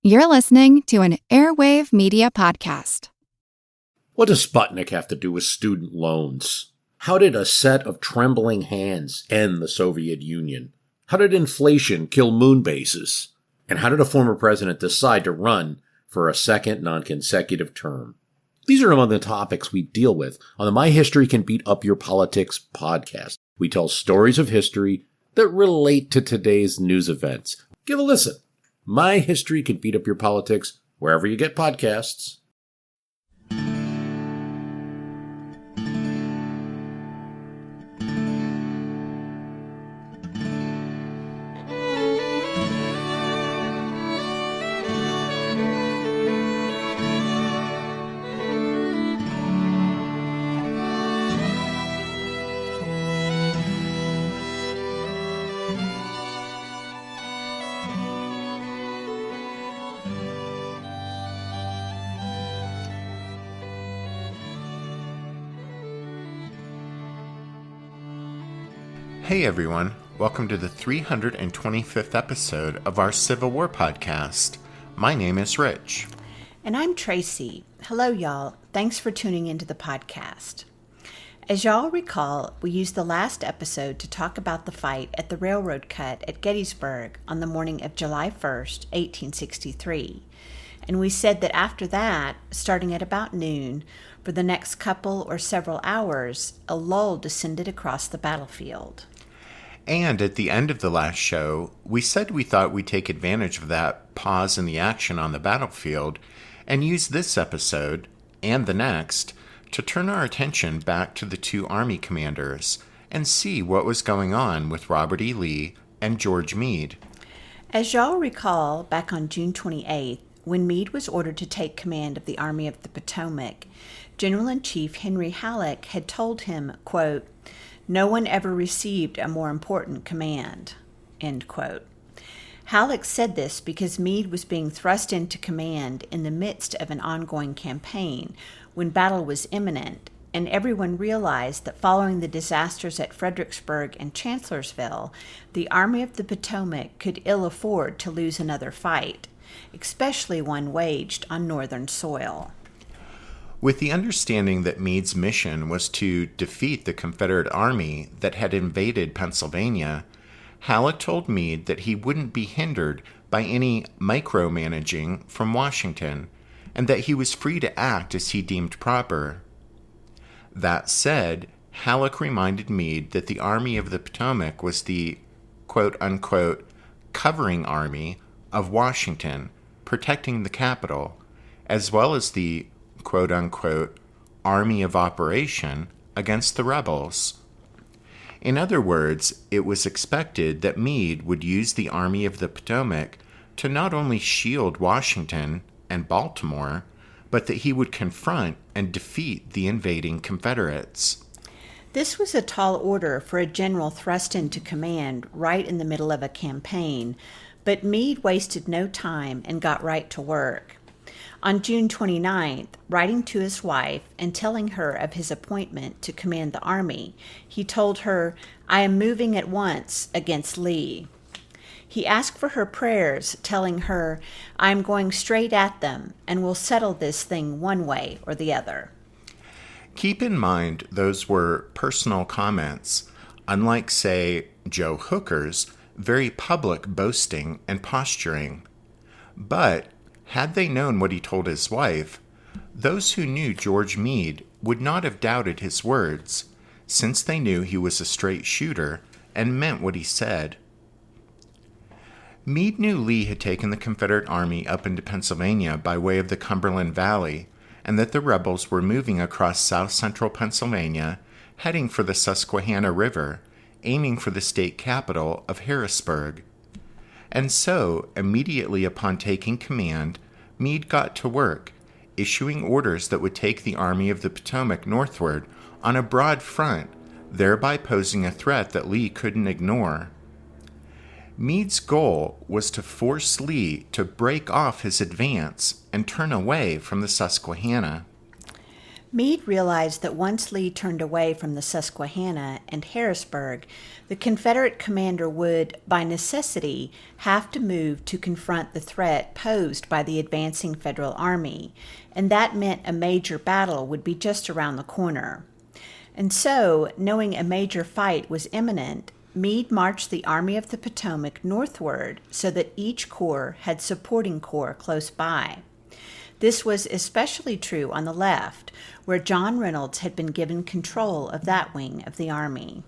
You're listening to an Airwave Media Podcast. What does Sputnik have to do with student loans? How did a set of trembling hands end the Soviet Union? How did inflation kill moon bases? And how did a former president decide to run for a second non-consecutive term? These are among the topics we deal with on the My History Can Beat Up Your Politics podcast. We tell stories of history that relate to today's news events. Give a listen. My History Can Beat Up Your Politics, wherever you get podcasts. Hey everyone, welcome to the 325th episode of our Civil War podcast. My name is Rich. And I'm Tracy. Hello y'all, thanks for tuning into the podcast. As y'all recall, we used the last episode to talk about the fight at the railroad cut at Gettysburg on the morning of July 1st, 1863. And we said that after that, starting at about noon, for the next couple or several hours, a lull descended across the battlefield. And at the end of the last show, we said we thought we'd take advantage of that pause in the action on the battlefield and use this episode, and the next, to turn our attention back to the two Army commanders and see what was going on with Robert E. Lee and George Meade. As y'all recall, back on June 28th, when Meade was ordered to take command of the Army of the Potomac, General-in-Chief Henry Halleck had told him, quote, "No one ever received a more important command," end quote. Halleck said this because Meade was being thrust into command in the midst of an ongoing campaign when battle was imminent, and everyone realized that following the disasters at Fredericksburg and Chancellorsville, the Army of the Potomac could ill afford to lose another fight, especially one waged on northern soil. With the understanding that Meade's mission was to defeat the Confederate Army that had invaded Pennsylvania, Halleck told Meade that he wouldn't be hindered by any micromanaging from Washington, and that he was free to act as he deemed proper. That said, Halleck reminded Meade that the Army of the Potomac was the quote-unquote covering army of Washington, protecting the capital, as well as the quote-unquote army of operation against the rebels. In other words, it was expected that Meade would use the Army of the Potomac to not only shield Washington and Baltimore, but that he would confront and defeat the invading Confederates. This was a tall order for a general thrust into command right in the middle of a campaign, but Meade wasted no time and got right to work. On June 29th, writing to his wife and telling her of his appointment to command the army, he told her, "I am moving at once against Lee." He asked for her prayers, telling her, "I am going straight at them and will settle this thing one way or the other." Keep in mind those were personal comments, unlike, say, Joe Hooker's very public boasting and posturing. But had they known what he told his wife, those who knew George Meade would not have doubted his words, since they knew he was a straight shooter and meant what he said. Meade knew Lee had taken the Confederate Army up into Pennsylvania by way of the Cumberland Valley, and that the rebels were moving across south-central Pennsylvania, heading for the Susquehanna River, aiming for the state capital of Harrisburg. And so, immediately upon taking command, Meade got to work, issuing orders that would take the Army of the Potomac northward on a broad front, thereby posing a threat that Lee couldn't ignore. Meade's goal was to force Lee to break off his advance and turn away from the Susquehanna. Meade realized that once Lee turned away from the Susquehanna and Harrisburg, the Confederate commander would, by necessity, have to move to confront the threat posed by the advancing Federal Army, and that meant a major battle would be just around the corner. And so, knowing a major fight was imminent, Meade marched the Army of the Potomac northward so that each corps had supporting corps close by. This was especially true on the left, where John Reynolds had been given control of that wing of the Army.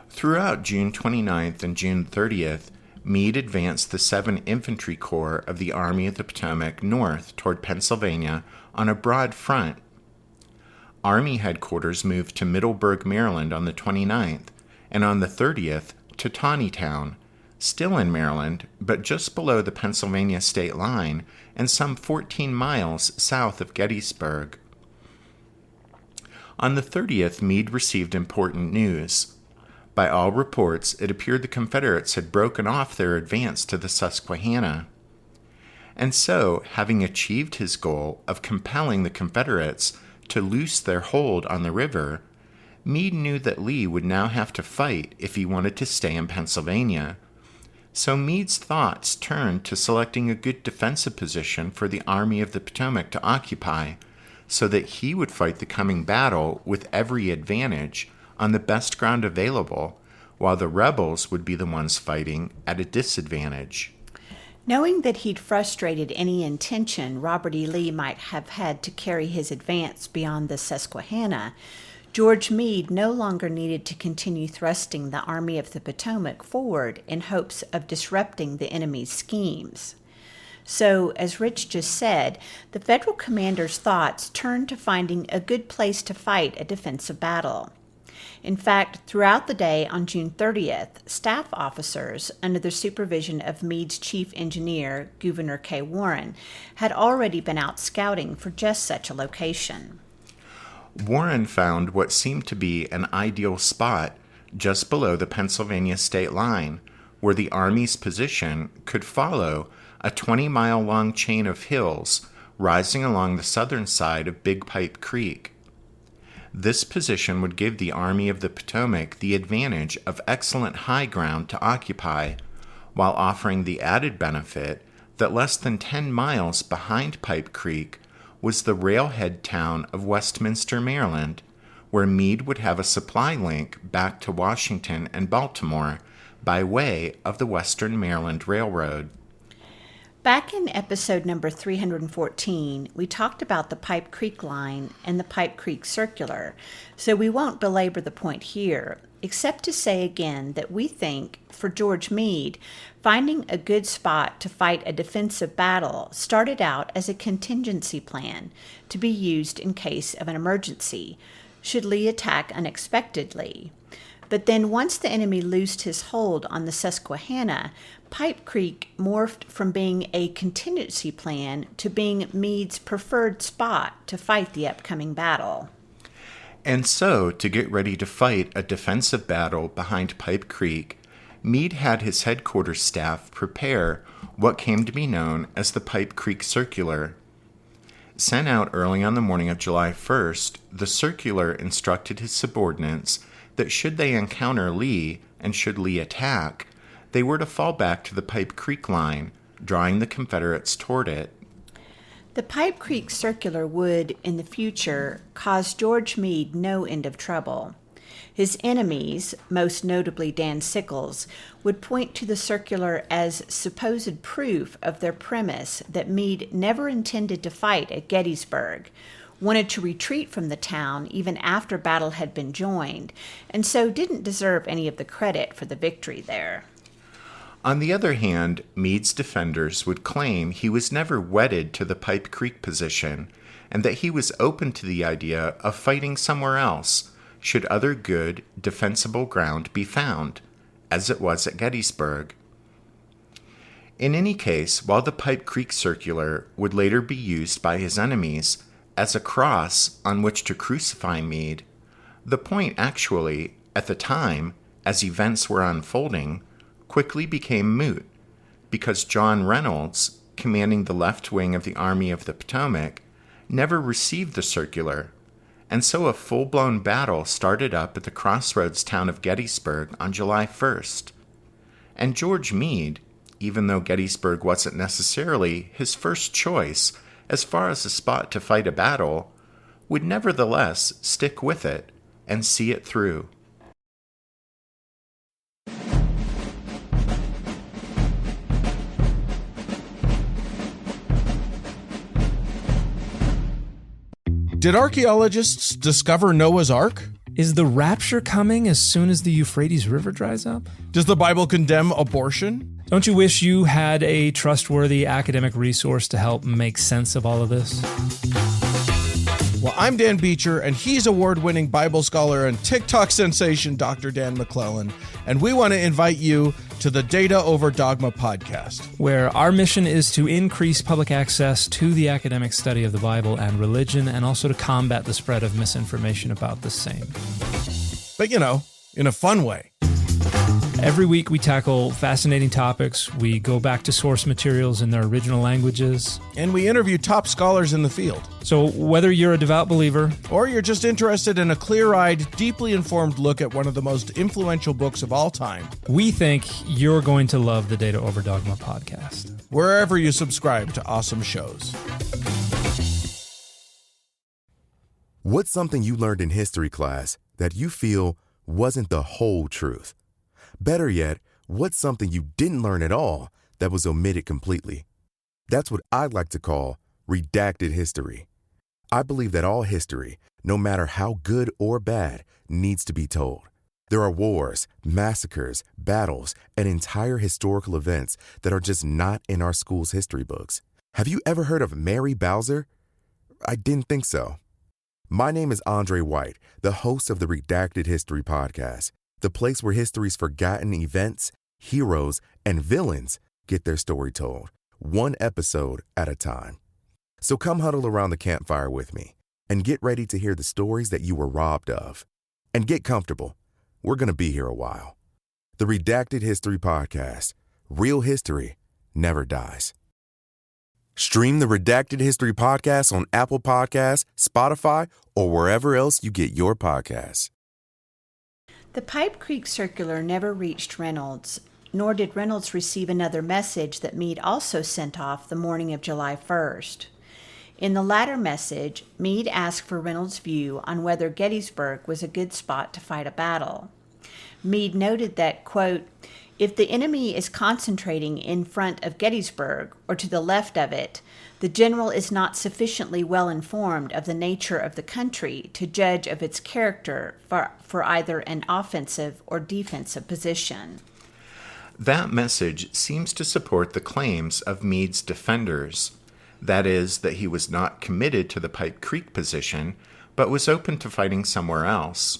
Throughout June 29th and June 30th, Meade advanced the 7 Infantry Corps of the Army of the Potomac north toward Pennsylvania on a broad front. Army headquarters moved to Middleburg, Maryland on the 29th, and on the 30th to Taneytown, still in Maryland, but just below the Pennsylvania state line and some 14 miles south of Gettysburg. On the 30th, Meade received important news. By all reports, it appeared the Confederates had broken off their advance to the Susquehanna. And so, having achieved his goal of compelling the Confederates to loose their hold on the river, Meade knew that Lee would now have to fight if he wanted to stay in Pennsylvania. So Meade's thoughts turned to selecting a good defensive position for the Army of the Potomac to occupy, so that he would fight the coming battle with every advantage on the best ground available, while the rebels would be the ones fighting at a disadvantage. Knowing that he'd frustrated any intention Robert E. Lee might have had to carry his advance beyond the Susquehanna, George Meade no longer needed to continue thrusting the Army of the Potomac forward in hopes of disrupting the enemy's schemes. So, as Rich just said, the Federal commander's thoughts turned to finding a good place to fight a defensive battle. In fact, throughout the day on June 30th, staff officers, under the supervision of Meade's chief engineer, Gouverneur K. Warren, had already been out scouting for just such a location. Warren found what seemed to be an ideal spot just below the Pennsylvania state line, where the Army's position could follow a 20-mile-long chain of hills rising along the southern side of Big Pipe Creek. This position would give the Army of the Potomac the advantage of excellent high ground to occupy, while offering the added benefit that less than 10 miles behind Pipe Creek was the railhead town of Westminster, Maryland, where Meade would have a supply link back to Washington and Baltimore by way of the Western Maryland Railroad. Back in episode number 314, we talked about the Pipe Creek Line and the Pipe Creek Circular, so we won't belabor the point here, except to say again that we think, for George Meade, finding a good spot to fight a defensive battle started out as a contingency plan to be used in case of an emergency, should Lee attack unexpectedly. But then once the enemy loosed his hold on the Susquehanna, Pipe Creek morphed from being a contingency plan to being Meade's preferred spot to fight the upcoming battle. And so, to get ready to fight a defensive battle behind Pipe Creek, Meade had his headquarters staff prepare what came to be known as the Pipe Creek Circular. Sent out early on the morning of July 1st, the circular instructed his subordinates that should they encounter Lee and should Lee attack, they were to fall back to the Pipe Creek line, drawing the Confederates toward it. The Pipe Creek Circular would, in the future, cause George Meade no end of trouble. His enemies, most notably Dan Sickles, would point to the circular as supposed proof of their premise that Meade never intended to fight at Gettysburg, wanted to retreat from the town even after battle had been joined, and so didn't deserve any of the credit for the victory there. On the other hand, Meade's defenders would claim he was never wedded to the Pipe Creek position, and that he was open to the idea of fighting somewhere else, should other good, defensible ground be found, as it was at Gettysburg. In any case, while the Pipe Creek Circular would later be used by his enemies as a cross on which to crucify Meade, the point actually, at the time, as events were unfolding, quickly became moot, because John Reynolds, commanding the left wing of the Army of the Potomac, never received the circular, and so a full-blown battle started up at the crossroads town of Gettysburg on July 1st. And George Meade, even though Gettysburg wasn't necessarily his first choice as far as a spot to fight a battle, would nevertheless stick with it and see it through. Did archaeologists discover Noah's Ark? Is the rapture coming as soon as the Euphrates River dries up? Does the Bible condemn abortion? Don't you wish you had a trustworthy academic resource to help make sense of all of this? Well, I'm Dan Beecher, and he's award-winning Bible scholar and TikTok sensation Dr. Dan McClellan, and we want to invite you to the Data Over Dogma podcast, where our mission is to increase public access to the academic study of the Bible and religion, and also to combat the spread of misinformation about the same. But, in a fun way. Every week we tackle fascinating topics, we go back to source materials in their original languages, and we interview top scholars in the field. So whether you're a devout believer, or you're just interested in a clear-eyed, deeply informed look at one of the most influential books of all time, we think you're going to love the Data Over Dogma podcast, wherever you subscribe to awesome shows. What's something you learned in history class that you feel wasn't the whole truth? Better yet, what's something you didn't learn at all that was omitted completely? That's what I'd like to call redacted history. I believe that all history, no matter how good or bad, needs to be told. There are wars, massacres, battles, and entire historical events that are just not in our school's history books. Have you ever heard of Mary Bowser? I didn't think so. My name is Andre White, the host of the Redacted History Podcast, the place where history's forgotten events, heroes, and villains get their story told, one episode at a time. So come huddle around the campfire with me and get ready to hear the stories that you were robbed of. And get comfortable. We're going to be here a while. The Redacted History Podcast. Real history never dies. Stream the Redacted History Podcast on Apple Podcasts, Spotify, or wherever else you get your podcasts. The Pipe Creek Circular never reached Reynolds, nor did Reynolds receive another message that Meade also sent off the morning of July 1st. In the latter message, Meade asked for Reynolds' view on whether Gettysburg was a good spot to fight a battle. Meade noted that, quote, "If the enemy is concentrating in front of Gettysburg or to the left of it, the general is not sufficiently well informed of the nature of the country to judge of its character for either an offensive or defensive position." That message seems to support the claims of Meade's defenders. That is, that he was not committed to the Pipe Creek position, but was open to fighting somewhere else.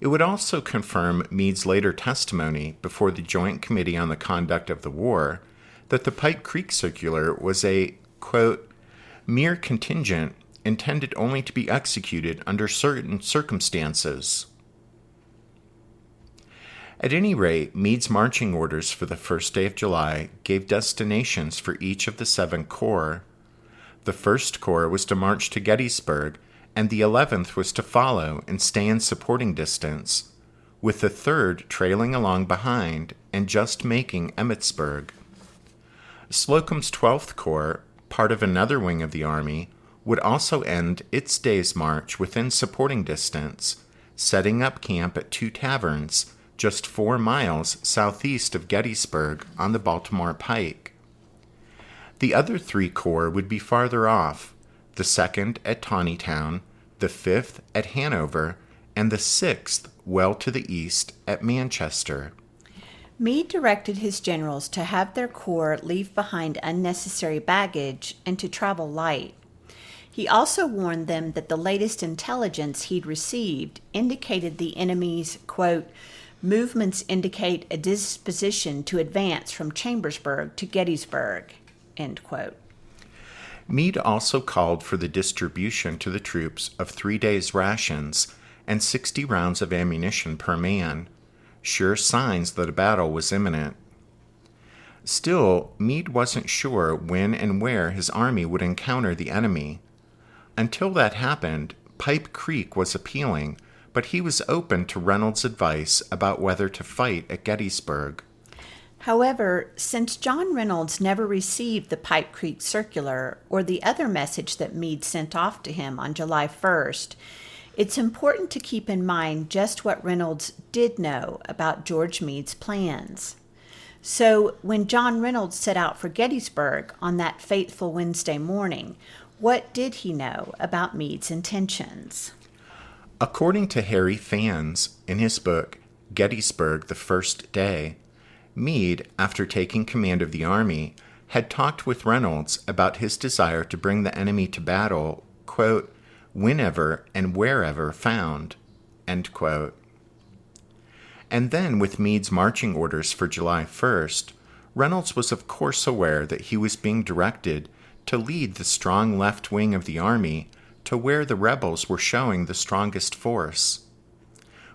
It would also confirm Meade's later testimony before the Joint Committee on the Conduct of the War that the Pipe Creek Circular was a, quote, mere contingent intended only to be executed under certain circumstances. At any rate, Meade's marching orders for the first day of July gave destinations for each of the 7 corps. The 1st Corps was to march to Gettysburg, and the 11th was to follow and stay in supporting distance, with the 3rd trailing along behind and just making Emmetsburg. Slocum's 12th Corps, part of another wing of the Army, would also end its day's march within supporting distance, setting up camp at 2 taverns just 4 miles southeast of Gettysburg on the Baltimore Pike. The other 3 corps would be farther off, the 2nd at Taneytown, the 5th at Hanover, and the 6th well to the east at Manchester. Meade directed his generals to have their corps leave behind unnecessary baggage and to travel light. He also warned them that the latest intelligence he'd received indicated the enemy's, quote, movements indicate a disposition to advance from Chambersburg to Gettysburg, end quote. Meade also called for the distribution to the troops of 3 days' rations and 60 rounds of ammunition per man, sure signs that a battle was imminent. Still, Meade wasn't sure when and where his army would encounter the enemy. Until that happened, Pipe Creek was appealing, but he was open to Reynolds' advice about whether to fight at Gettysburg. However, since John Reynolds never received the Pipe Creek Circular or the other message that Meade sent off to him on July 1st, it's important to keep in mind just what Reynolds did know about George Meade's plans. So, when John Reynolds set out for Gettysburg on that fateful Wednesday morning, what did he know about Meade's intentions? According to Harry Fans, in his book Gettysburg, the First Day, Meade, after taking command of the army, had talked with Reynolds about his desire to bring the enemy to battle, quote, whenever and wherever found, end quote. And then, with Meade's marching orders for July 1st, Reynolds was of course aware that he was being directed to lead the strong left wing of the army to where the rebels were showing the strongest force.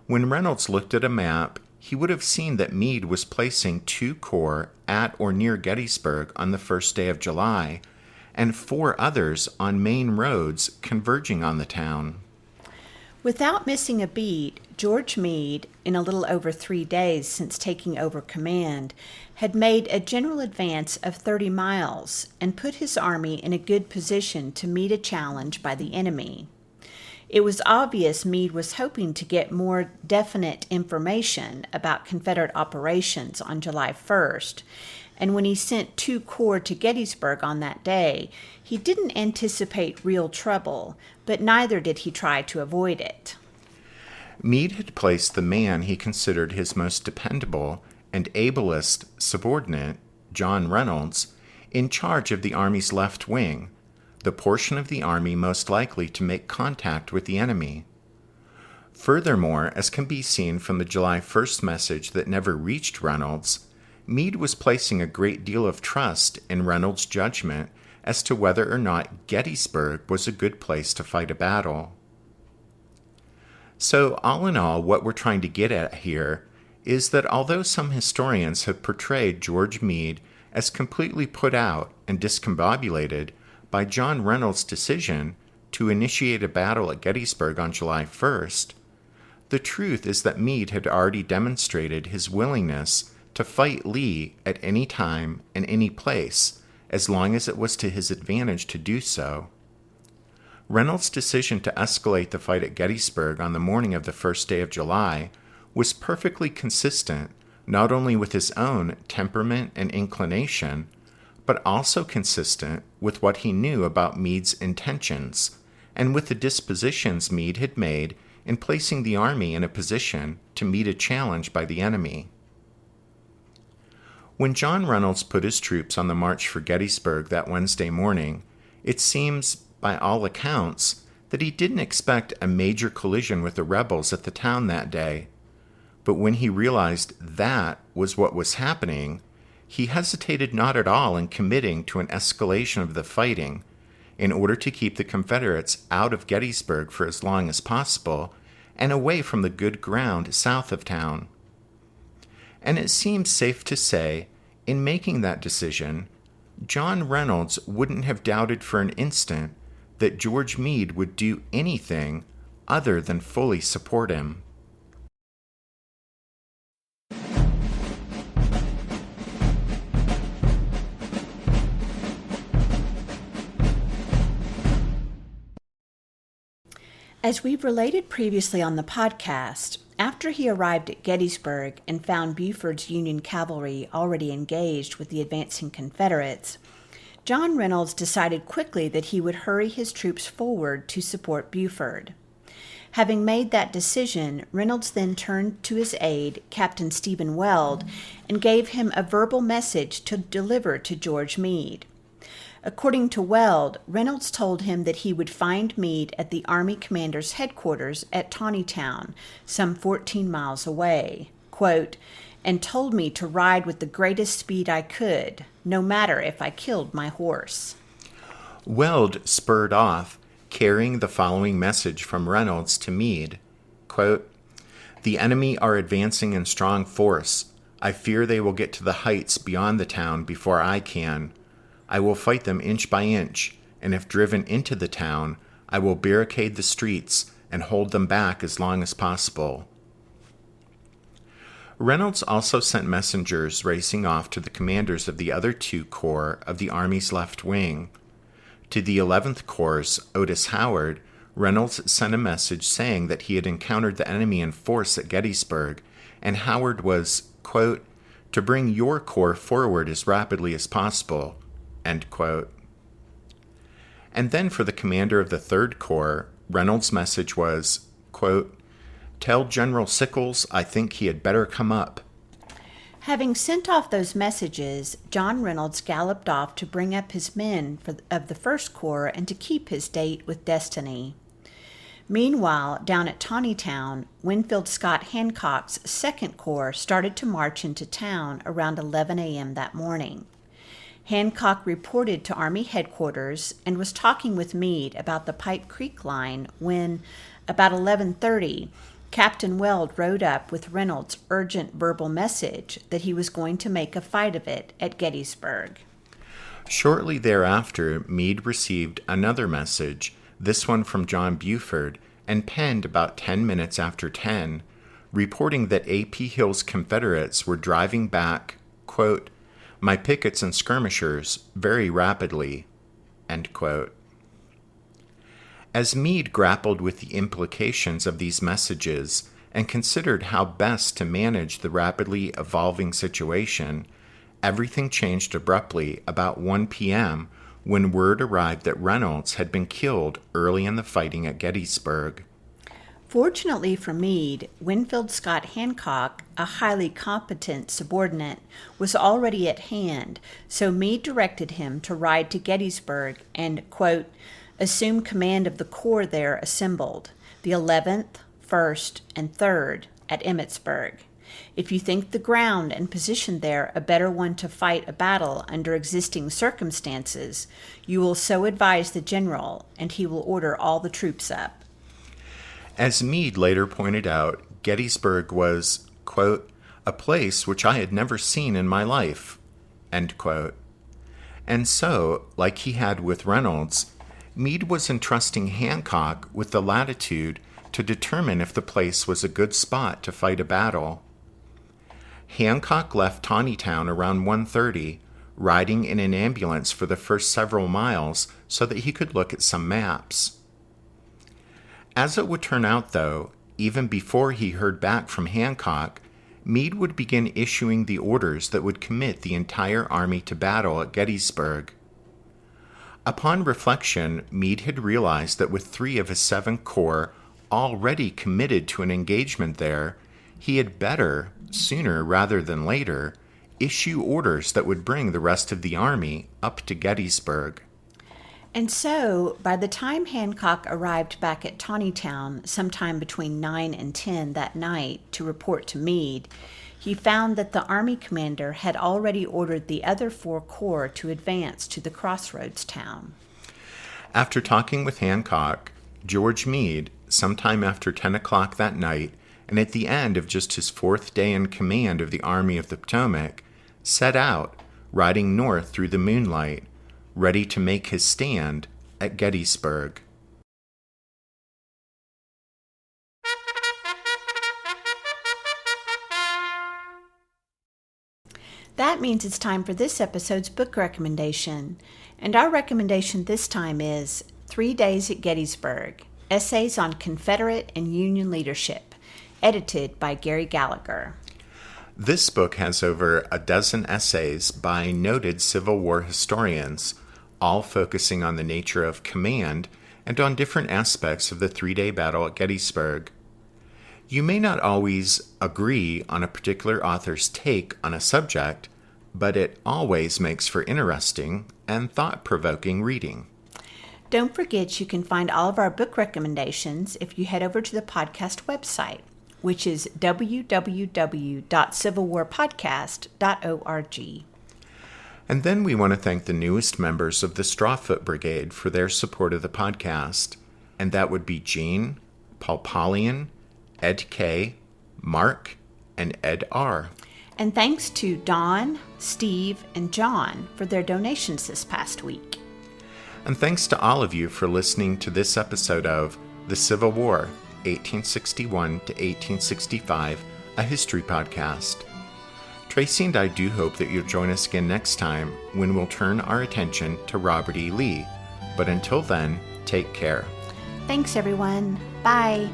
When Reynolds looked at a map, he would have seen that Meade was placing 2 corps at or near Gettysburg on the first day of July, and 4 others on main roads converging on the town. Without missing a beat, George Meade, in a little over 3 days since taking over command, had made a general advance of 30 miles and put his army in a good position to meet a challenge by the enemy. It was obvious Meade was hoping to get more definite information about Confederate operations on July 1st, and when he sent 2 corps to Gettysburg on that day, he didn't anticipate real trouble, but neither did he try to avoid it. Meade had placed the man he considered his most dependable and ablest subordinate, John Reynolds, in charge of the army's left wing, the portion of the army most likely to make contact with the enemy. Furthermore, as can be seen from the July 1st message that never reached Reynolds, Meade was placing a great deal of trust in Reynolds' judgment as to whether or not Gettysburg was a good place to fight a battle. So, all in all, what we're trying to get at here is that although some historians have portrayed George Meade as completely put out and discombobulated by John Reynolds' decision to initiate a battle at Gettysburg on July 1st, the truth is that Meade had already demonstrated his willingness to fight Lee at any time and any place, as long as it was to his advantage to do so. Reynolds' decision to escalate the fight at Gettysburg on the morning of the first day of July was perfectly consistent not only with his own temperament and inclination, but also consistent with what he knew about Meade's intentions, and with the dispositions Meade had made in placing the army in a position to meet a challenge by the enemy. When John Reynolds put his troops on the march for Gettysburg that Wednesday morning, it seems, by all accounts, that he didn't expect a major collision with the rebels at the town that day. But when he realized that was what was happening, he hesitated not at all in committing to an escalation of the fighting in order to keep the Confederates out of Gettysburg for as long as possible and away from the good ground south of town. And it seems safe to say, in making that decision, John Reynolds wouldn't have doubted for an instant that George Meade would do anything other than fully support him. As we've related previously on the podcast, after he arrived at Gettysburg and found Buford's Union cavalry already engaged with the advancing Confederates, John Reynolds decided quickly that he would hurry his troops forward to support Buford. Having made that decision, Reynolds then turned to his aide, Captain Stephen Weld, and gave him a verbal message to deliver to George Meade. According to Weld, Reynolds told him that he would find Meade at the Army Commander's headquarters at Taneytown, some 14 miles away, quote, and told me to ride with the greatest speed I could, no matter if I killed my horse. Weld spurred off, carrying the following message from Reynolds to Meade, quote, "The enemy are advancing in strong force. I fear they will get to the heights beyond the town before I can. I will fight them inch by inch, and if driven into the town, I will barricade the streets and hold them back as long as possible. Reynolds also sent messengers racing off to the commanders of the other 2 corps of the Army's left wing. To the 11th Corps' Otis Howard, Reynolds sent a message saying that he had encountered the enemy in force at Gettysburg, and Howard was, quote, to bring your corps forward as rapidly as possible, end quote. And then for the commander of the 3rd Corps, Reynolds' message was, quote, tell General Sickles I think he had better come up. Having sent off those messages, John Reynolds galloped off to bring up his men of the 1st Corps and to keep his date with destiny. Meanwhile, down at Taneytown, Winfield Scott Hancock's 2nd Corps started to march into town around 11 a.m. that morning. Hancock reported to Army headquarters and was talking with Meade about the Pipe Creek line when, about 11:30, Captain Weld rode up with Reynolds' urgent verbal message that he was going to make a fight of it at Gettysburg. Shortly thereafter, Meade received another message, this one from John Buford, and penned about 10 minutes after 10, reporting that A.P. Hill's Confederates were driving back, quote, my pickets and skirmishers very rapidly, end quote. As Meade grappled with the implications of these messages and considered how best to manage the rapidly evolving situation, everything changed abruptly about 1 p.m. when word arrived that Reynolds had been killed early in the fighting at Gettysburg. Fortunately for Meade, Winfield Scott Hancock, a highly competent subordinate, was already at hand, so Meade directed him to ride to Gettysburg and, quote, assume command of the corps there assembled, the 11th, 1st, and 3rd, at Emmitsburg. If you think the ground and position there a better one to fight a battle under existing circumstances, you will so advise the general, and he will order all the troops up. As Meade later pointed out, Gettysburg was, quote, a place which I had never seen in my life, end quote. And so, like he had with Reynolds, Meade was entrusting Hancock with the latitude to determine if the place was a good spot to fight a battle. Hancock left Taneytown around 1:30, riding in an ambulance for the first several miles so that he could look at some maps. As it would turn out, though, even before he heard back from Hancock, Meade would begin issuing the orders that would commit the entire army to battle at Gettysburg. Upon reflection, Meade had realized that with 3 of his 7 corps already committed to an engagement there, he had better, sooner rather than later, issue orders that would bring the rest of the army up to Gettysburg. And so, by the time Hancock arrived back at Taneytown sometime between 9 and 10 that night to report to Meade, he found that the Army commander had already ordered the other 4 corps to advance to the crossroads town. After talking with Hancock, George Meade, sometime after 10 o'clock that night, and at the end of just his 4th day in command of the Army of the Potomac, set out, riding north through the moonlight, ready to make his stand at Gettysburg. That means it's time for this episode's book recommendation. And our recommendation this time is 3 Days at Gettysburg, Essays on Confederate and Union Leadership, edited by Gary Gallagher. This book has over a dozen essays by noted Civil War historians, all focusing on the nature of command and on different aspects of the 3-day battle at Gettysburg. You may not always agree on a particular author's take on a subject, but it always makes for interesting and thought-provoking reading. Don't forget you can find all of our book recommendations if you head over to the podcast website, which is www.civilwarpodcast.org. And then we want to thank the newest members of the Strawfoot Brigade for their support of the podcast, and that would be Jean, Paul Paulian, Ed K., Mark, and Ed R. And thanks to Don, Steve, and John for their donations this past week. And thanks to all of you for listening to this episode of The Civil War, 1861 to 1865, a history podcast. Tracy and I do hope that you'll join us again next time when we'll turn our attention to Robert E. Lee. But until then, take care. Thanks, everyone. Bye.